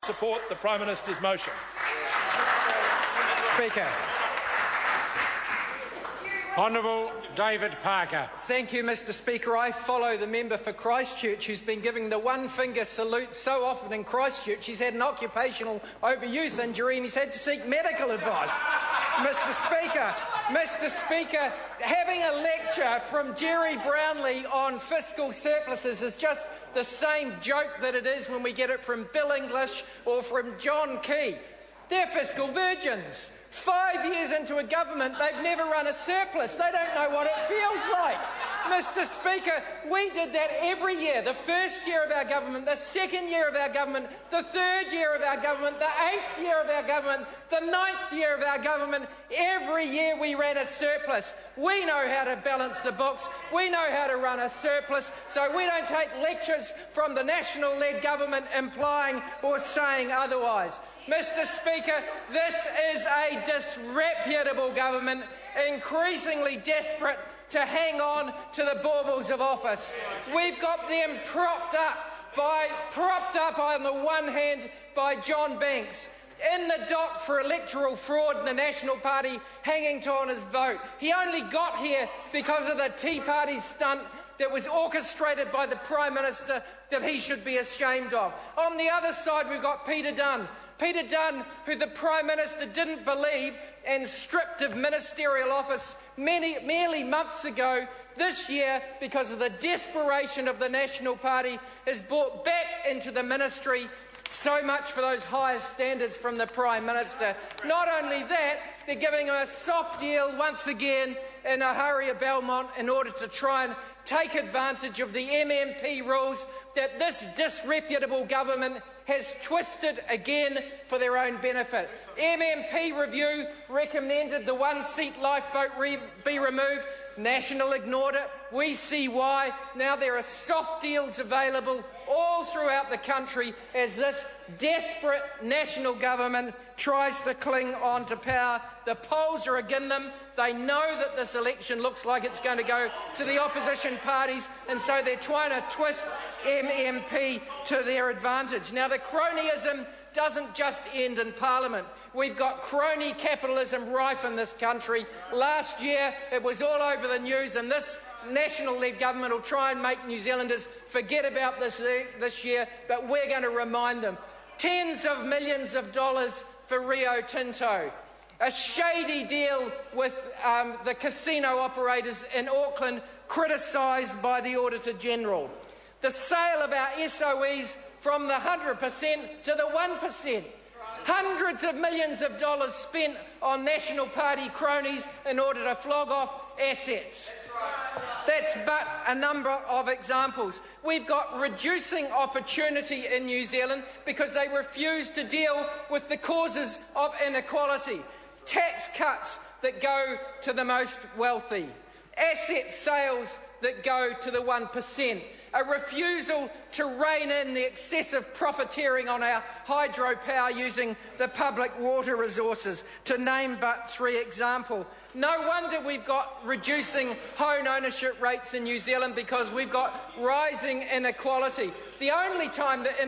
Support the Prime Minister's motion. Speaker. Honourable David Parker. Thank you, Mr Speaker. I follow the member for Christchurch who's been giving the one-finger salute so often in Christchurch. He's had an occupational overuse injury and he's had to seek medical advice. Mr Speaker, having a lecture from Jerry Brownlee on fiscal surpluses is just the same joke that it is when we get it from Bill English or from John Key. They're fiscal virgins. 5 years into a government, they've never run a surplus. They don't know what it feels like. Mr Speaker, we did that every year. The first year of our government, the second year of our government, the third year of our government, the 8th year of our government, the 9th year of our government. Every year we ran a surplus. We know how to balance the books. We know how to run a surplus. So we don't take lectures from the National-led government implying or saying otherwise. Mr Speaker, this is a disreputable government, increasingly desperate to hang on to the baubles of office. We've got them propped up on the one hand by John Banks, in the dock for electoral fraud in the National Party, hanging on his vote. He only got here because of the Tea Party stunt that was orchestrated by the Prime Minister that he should be ashamed of. On the other side, we've got Peter Dunn, who the Prime Minister didn't believe and stripped of ministerial office merely months ago. This year, because of the desperation of the National Party, is brought back into the ministry. So much for those higher standards from the Prime Minister. Not only that, they're giving him a soft deal once again in a hurry at Belmont in order to try and take advantage of the MMP rules that this disreputable government has twisted again for their own benefit. MMP review recommended the one-seat lifeboat be removed. National ignored it. We see why. Now there are soft deals available all throughout the country as this desperate national government tries to cling on to power. The polls are against them. They know that this election looks like it's going to go to the opposition parties, and so they're trying to twist MMP to their advantage. Now, the cronyism doesn't just end in Parliament. We've got crony capitalism rife in this country. Last year, it was all over the news, and this National-led government will try and make New Zealanders forget about this year, but we're going to remind them. Tens of millions of dollars for Rio Tinto. A shady deal with the casino operators in Auckland, criticised by the Auditor-General. The sale of our SOEs from the 100% to the 1%. Hundreds of millions of dollars spent on National Party cronies in order to flog off assets. That's but a number of examples. We've got reducing opportunity in New Zealand because they refuse to deal with the causes of inequality. Tax cuts that go to the most wealthy. Asset sales that go to the 1%. A refusal to rein in the excessive profiteering on our hydropower using the public water resources, to name but 3 examples. No wonder we've got reducing home ownership rates in New Zealand, because we've got rising inequality. The only time that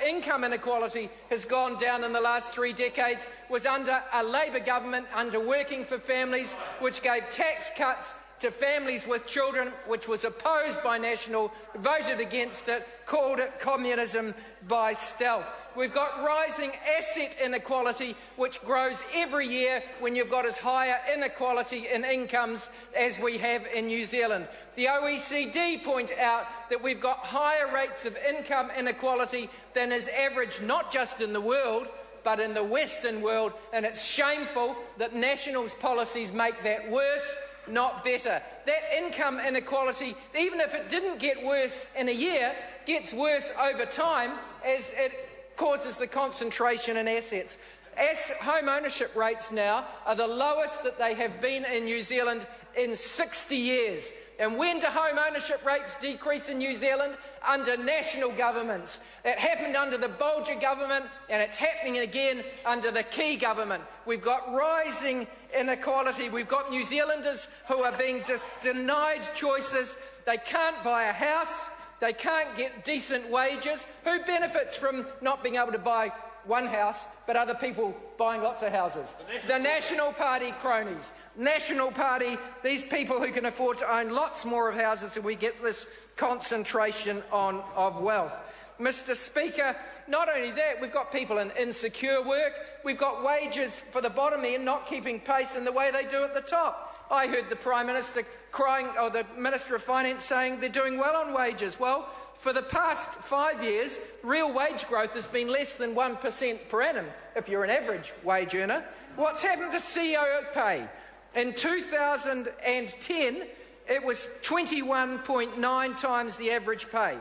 income inequality has gone down in the last 3 decades was under a Labour government, under Working for Families, which gave tax cuts to families with children, which was opposed by National, voted against it, called it communism by stealth. We've got rising asset inequality, which grows every year when you've got as higher inequality in incomes as we have in New Zealand. The OECD point out that we've got higher rates of income inequality than is average, not just in the world, but in the Western world, and it's shameful that National's policies make that worse, not better. That income inequality, even if it didn't get worse in a year, gets worse over time as it causes the concentration in assets. As home ownership rates now are the lowest that they have been in New Zealand in 60 years. And when do home ownership rates decrease in New Zealand? Under national governments. It happened under the Bolger government, and it's happening again under the Key government. We've got rising inequality. We've got New Zealanders who are being denied choices. They can't buy a house. They can't get decent wages. Who benefits from not being able to buy one house, but other people buying lots of houses. The National Party cronies. National Party, these people who can afford to own lots more of houses, and we get this concentration of wealth. Mr. Speaker, not only that, we've got people in insecure work, we've got wages for the bottom end not keeping pace in the way they do at the top. I heard the Prime Minister crying, or the Minister of Finance saying they're doing well on wages. Well, for the past 5 years, real wage growth has been less than 1% per annum, if you're an average wage earner. What's happened to CEO pay? In 2010, it was 21.9 times the average pay.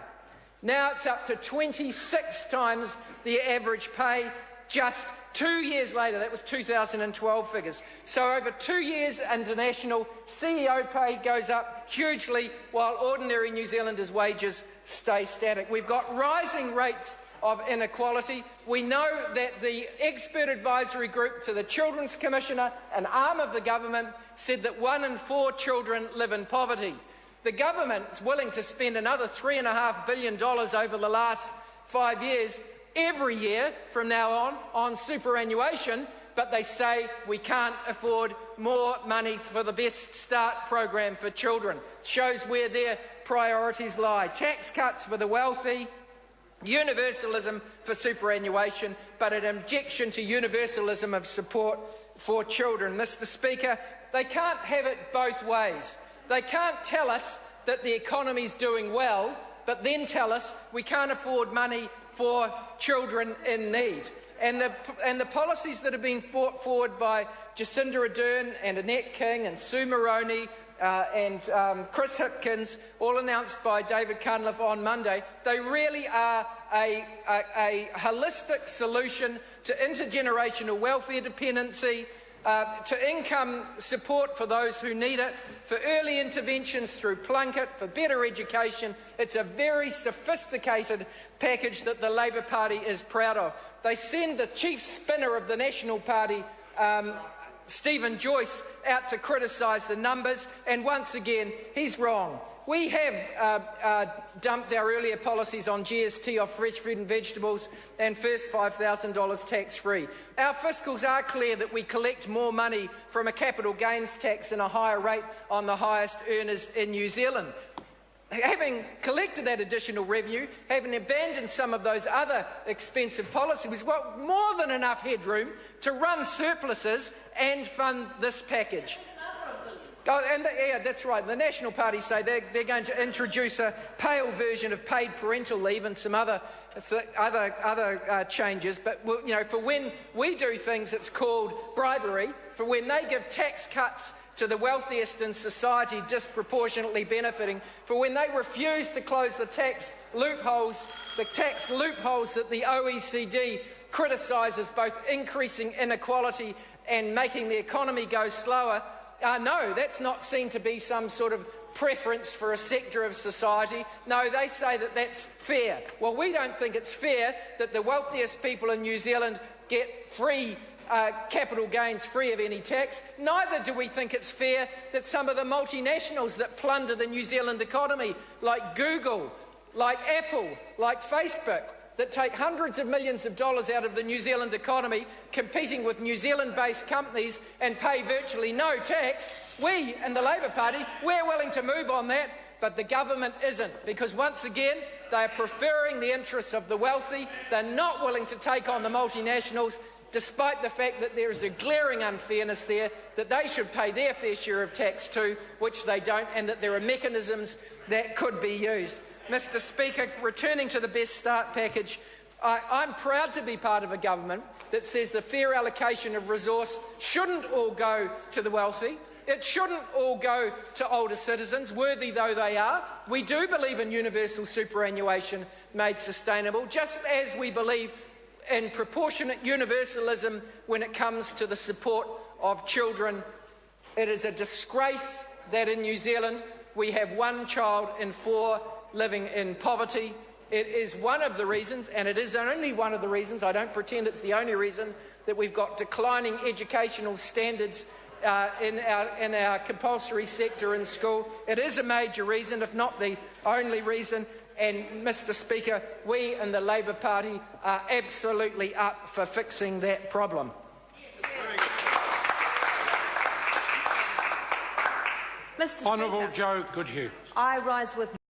Now it's up to 26 times the average pay just 2 years later. That was 2012 figures. So over 2 years, international CEO pay goes up hugely while ordinary New Zealanders' wages stay static. We've got rising rates of inequality. We know that the expert advisory group to the Children's Commissioner, an arm of the government, said that 1 in 4 children live in poverty. The government's willing to spend another $3.5 billion over the last 5 years every year from now on superannuation, but they say we can't afford more money for the Best Start program for children. Shows where their priorities lie. Tax cuts for the wealthy, universalism for superannuation, but an objection to universalism of support for children. Mr. Speaker, they can't have it both ways. They can't tell us that the economy's doing well, but then tell us we can't afford money for children in need. And the policies that have been brought forward by Jacinda Ardern and Annette King and Sue Moroney and Chris Hipkins, all announced by David Cunliffe on Monday, they really are a holistic solution to intergenerational welfare dependency, to income support for those who need it, for early interventions through Plunkett, for better education. It's a very sophisticated package that the Labour Party is proud of. They send the chief spinner of the National Party, Stephen Joyce, out to criticise the numbers, and once again, he's wrong. We have dumped our earlier policies on GST off fresh fruit and vegetables and first $5,000 tax-free. Our fiscals are clear that we collect more money from a capital gains tax and a higher rate on the highest earners in New Zealand. Having collected that additional revenue, having abandoned some of those other expensive policies, we've got more than enough headroom to run surpluses and fund this package. Yeah, that's right. The National Party say they're going to introduce a pale version of paid parental leave and some other changes. But for when we do things, it's called bribery. For when they give tax cuts to the wealthiest in society, disproportionately benefiting, for when they refuse to close the tax loopholes that the OECD criticises, both increasing inequality and making the economy go slower. No, that's not seen to be some sort of preference for a sector of society. No, they say that that's fair. Well, we don't think it's fair that the wealthiest people in New Zealand get free capital gains free of any tax. Neither do we think it's fair that some of the multinationals that plunder the New Zealand economy, like Google, like Apple, like Facebook, that take hundreds of millions of dollars out of the New Zealand economy, competing with New Zealand-based companies and pay virtually no tax. We in the Labour Party, we're willing to move on that, but the government isn't, because once again, they are preferring the interests of the wealthy. They're not willing to take on the multinationals, despite the fact that there is a glaring unfairness there, that they should pay their fair share of tax too, which they don't, and that there are mechanisms that could be used. Mr. Speaker, returning to the Best Start package, I'm proud to be part of a government that says the fair allocation of resource shouldn't all go to the wealthy. It shouldn't all go to older citizens, worthy though they are. We do believe in universal superannuation made sustainable, just as we believe in proportionate universalism when it comes to the support of children. It is a disgrace that in New Zealand we have 1 child in 4 living in poverty. It is one of the reasons, and it is only one of the reasons, I don't pretend it's the only reason, that we've got declining educational standards in our compulsory sector in school. It is a major reason, if not the only reason, And, Mr Speaker, we in the Labour Party are absolutely up for fixing that problem. Mr. Honourable Speaker, Joe Goodhue. I rise with